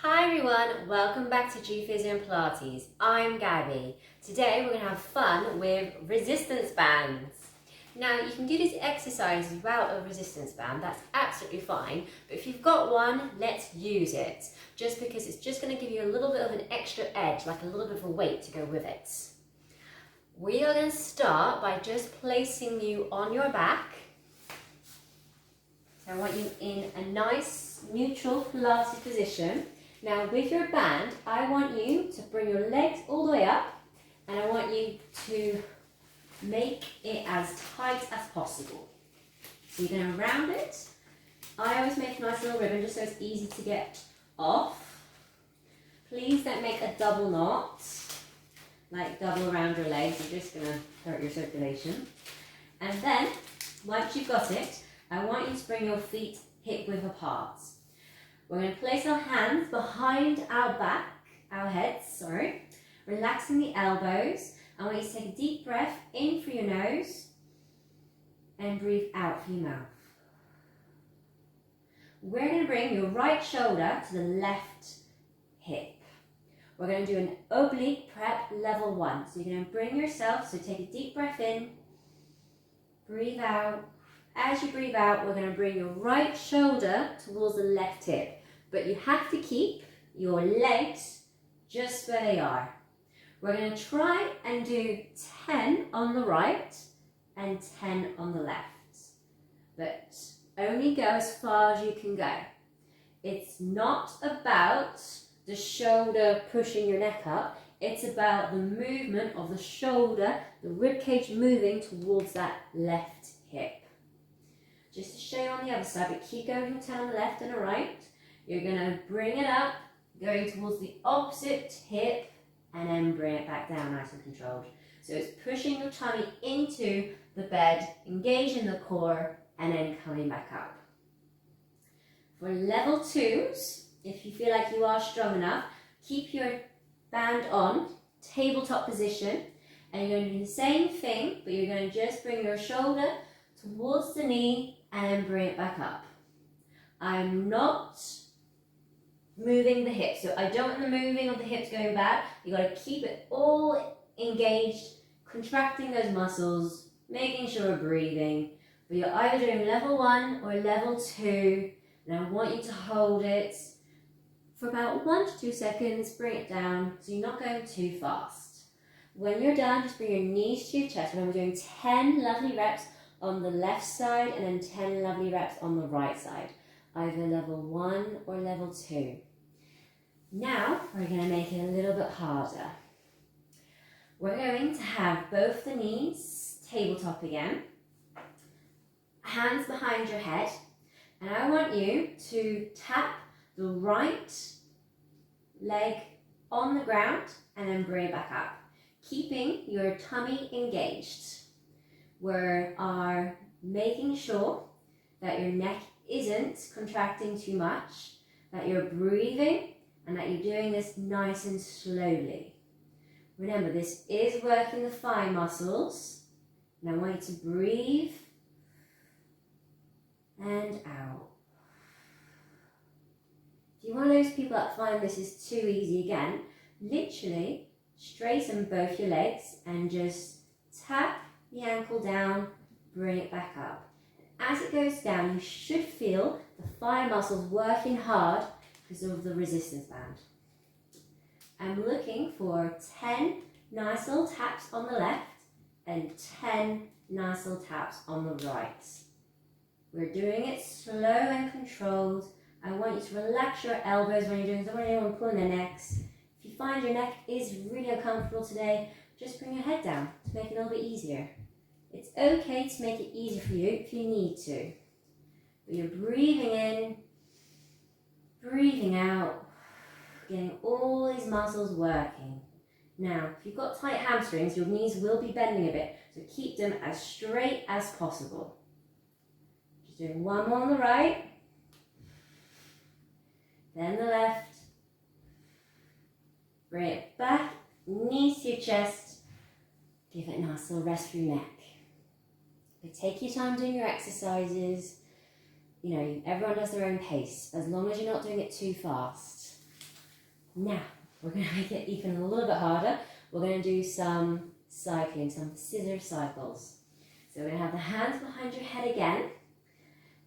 Hi everyone, welcome back to Physio and Pilates. I'm Gabby. Today we're going to have fun with resistance bands. Now you can do this exercise without a resistance band, that's absolutely fine, but if you've got one, let's use it. Just because it's just going to give you a little bit of an extra edge, like a little bit of a weight to go with it. We are going to start by just placing you on your back. So I want you in a nice neutral Pilates position. Now with your band, I want you to bring your legs all the way up and I want you to make it as tight as possible. So you're going to round it. I always make a nice little ribbon just so it's easy to get off. Please don't make a double knot, like double around your legs, you're just going to hurt your circulation. And then, once you've got it, I want you to bring your feet hip width apart. We're going to place our hands behind our back, our heads, relaxing the elbows. I want you to take a deep breath in through your nose and breathe out through your mouth. We're going to bring your right shoulder to the left hip. We're going to do an oblique prep level 1. So you're going to bring yourself, so take a deep breath in, breathe out. As you breathe out, we're going to bring your right shoulder towards the left hip. But you have to keep your legs just where they are. We're going to try and do 10 on the right and 10 on the left. But only go as far as you can go. It's not about the shoulder pushing your neck up. It's about the movement of the shoulder, the rib cage moving towards that left hip. Just to show you on the other side, but keep going from 10 on the left and the right. You're going to bring it up, going towards the opposite hip, and then bring it back down nice and controlled. So it's pushing your tummy into the bed, engaging the core, and then coming back up. For level 2s, if you feel like you are strong enough, keep your band on, tabletop position, and you're going to do the same thing, but you're going to just bring your shoulder towards the knee and then bring it back up. I'm not moving the hips, so I don't want the moving of the hips going back. You got to keep it all engaged, contracting those muscles, making sure we're breathing. But you're either doing level 1 or level 2, and I want you to hold it for about 1 to 2 seconds, bring it down so you're not going too fast. When you're done, just bring your knees to your chest. Remember, we're doing 10 lovely reps on the left side and then 10 lovely reps on the right side. Either level 1 or level 2. Now, we're going to make it a little bit harder. We're going to have both the knees tabletop again, hands behind your head, and I want you to tap the right leg on the ground and then bring it back up, keeping your tummy engaged. We are making sure that your neck isn't contracting too much, that you're breathing, and that you're doing this nice and slowly. Remember, this is working the thigh muscles. And I want you to breathe and out. If you're one of those people that find this is too easy again, literally straighten both your legs and just tap the ankle down, bring it back up. As it goes down, you should feel the thigh muscles working hard because of the resistance band. I'm looking for 10 nice little taps on the left and 10 nice little taps on the right. We're doing it slow and controlled. I want you to relax your elbows when you're doing this. I don't want anyone pulling their necks. If you find your neck is really uncomfortable today, just bring your head down to make it a little bit easier. It's okay to make it easier for you if you need to. But you're breathing in, breathing out, getting all these muscles working. Now, if you've got tight hamstrings, your knees will be bending a bit, so keep them as straight as possible. Just doing one more on the right, then the left. Bring it back, knees to your chest. Give it a nice little rest through your neck. But take your time doing your exercises. You know, everyone does their own pace, as long as you're not doing it too fast. Now, we're going to make it even a little bit harder. We're going to do some cycling, some scissor cycles. So we're going to have the hands behind your head again.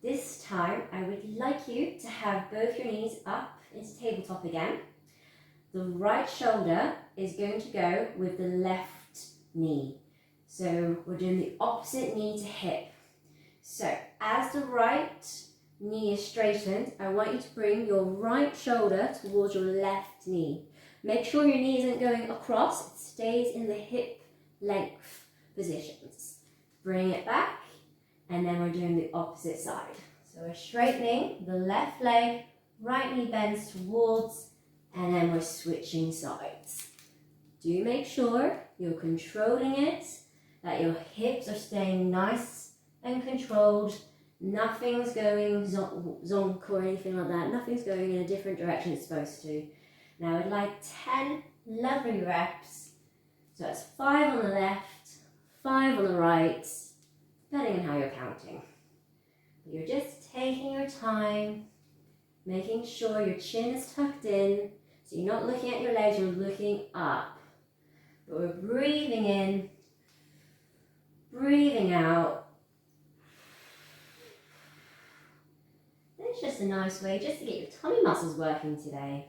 This time, I would like you to have both your knees up into tabletop again. The right shoulder is going to go with the left knee. So we're doing the opposite knee to hip. So as the right knee is straightened, I want you to bring your right shoulder towards your left knee. Make sure your knee isn't going across, it stays in the hip length positions. Bring it back, and then we're doing the opposite side. So we're straightening the left leg, right knee bends towards, and then we're switching sides. Do make sure you're controlling it, that your hips are staying nice and controlled. Nothing's going zonk or anything like that. Nothing's going in a different direction it's supposed to. Now I'd like 10 lovely reps. So that's 5 on the left, 5 on the right, depending on how you're counting. You're just taking your time, making sure your chin is tucked in. So you're not looking at your legs, you're looking up. But we're breathing in, breathing out. It's just a nice way just to get your tummy muscles working today.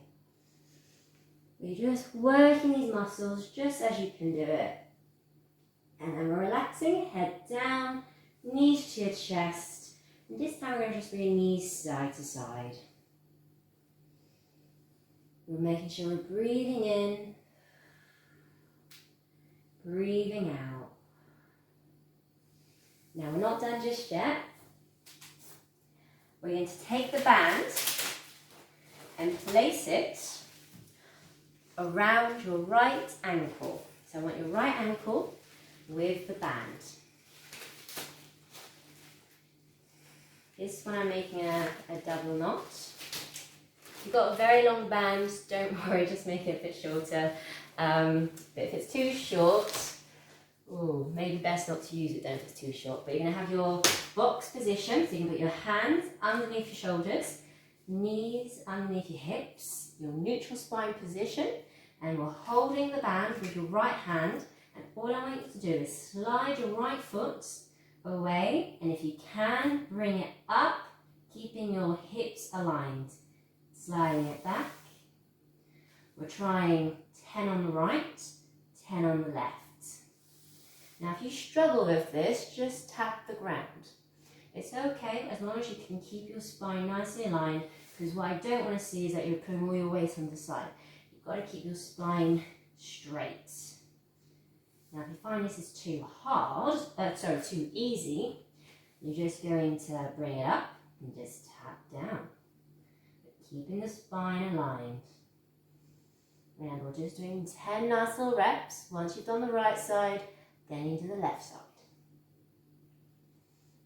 You're just working these muscles just as you can do it. And then we're relaxing, head down, knees to your chest. And this time we're going to just bring knees side to side. We're making sure we're breathing in, breathing out. Now we're not done just yet. We're going to take the band and place it around your right ankle. So I want your right ankle with the band. This one I'm making a double knot. If you've got a very long band, don't worry, just make it a bit shorter. But if it's too short, maybe best not to use it then if it's too short. But you're going to have your box position, so you can put your hands underneath your shoulders, knees underneath your hips, your neutral spine position, and we're holding the band with your right hand. And all I want you to do is slide your right foot away, and if you can, bring it up, keeping your hips aligned. Sliding it back. We're trying 10 on the right, 10 on the left. Now if you struggle with this, just tap the ground. It's okay as long as you can keep your spine nicely aligned, because what I don't want to see is that you're putting all your weight on the side. You've got to keep your spine straight. Now if you find this is too too easy, you're just going to bring it up and just tap down. But keeping the spine aligned. And we're just doing 10 nice little reps. Once you've done the right side, then into the left side.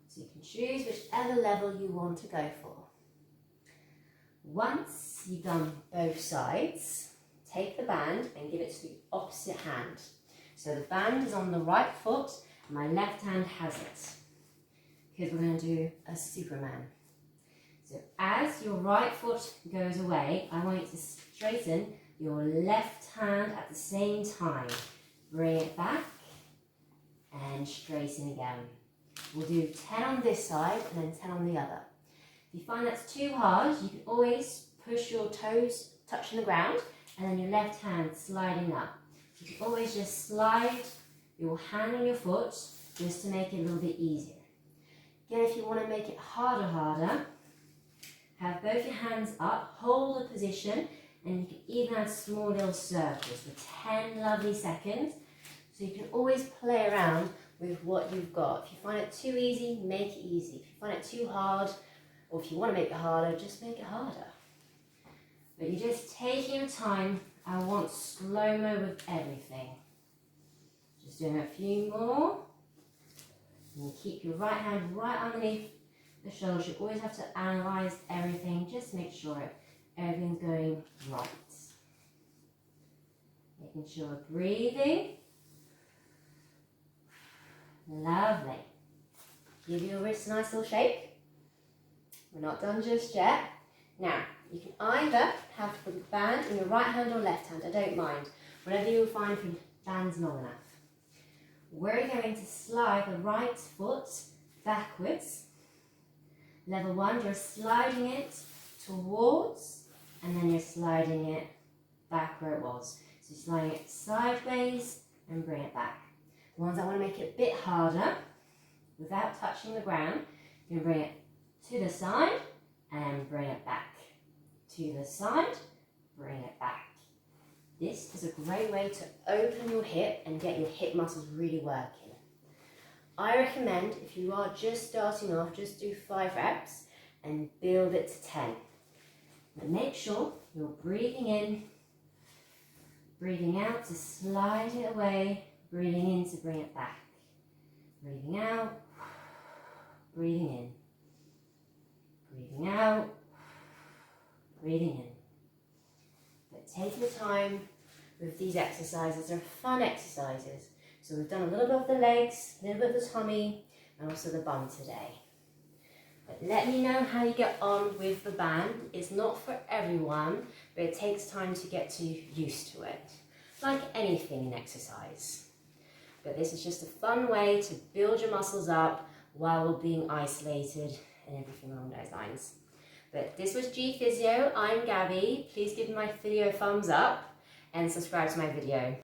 So you can choose whichever level you want to go for. Once you've done both sides, take the band and give it to the opposite hand. So the band is on the right foot, and my left hand has it. Because we're going to do a Superman. So as your right foot goes away, I want you to straighten your left hand at the same time. Bring it back and straighten again. We'll do 10 on this side and then 10 on the other. If you find that's too hard, you can always push your toes touching the ground and then your left hand sliding up. You can always just slide your hand on your foot just to make it a little bit easier. Again, if you want to make it harder, have both your hands up, hold the position, and you can even add small little circles for 10 lovely seconds. So you can always play around with what you've got. If you find it too easy, make it easy. If you find it too hard, or if you want to make it harder, just make it harder. But you're just taking your time. I want slow-mo with everything. Just doing a few more. And you keep your right hand right underneath the shoulders. You always have to analyze everything. Just make sure everything's going right. Making sure we're breathing. Lovely. Give your wrist a nice little shake. We're not done just yet. Now, you can either have the band in your right hand or left hand, I don't mind. Whatever you find for band's long enough. We're going to slide the right foot backwards. Level 1, you're sliding it towards, and then you're sliding it back where it was. So you're sliding it sideways and bring it back. The ones that want to make it a bit harder, without touching the ground, you can bring it to the side and bring it back. To the side, bring it back. This is a great way to open your hip and get your hip muscles really working. I recommend, if you are just starting off, just do 5 reps and build it to 10. But make sure you're breathing in, breathing out to slide it away, breathing in to bring it back. Breathing out, breathing in, breathing out, breathing in. But take your time with these exercises. They're fun exercises. So we've done a little bit of the legs, a little bit of the tummy, and also the bum today. But let me know how you get on with the band. It's not for everyone, but it takes time to get used to it. Like anything in exercise. But this is just a fun way to build your muscles up while being isolated and everything along those lines. But this was Physio. I'm Gabby. Please give my video a thumbs up and subscribe to my video.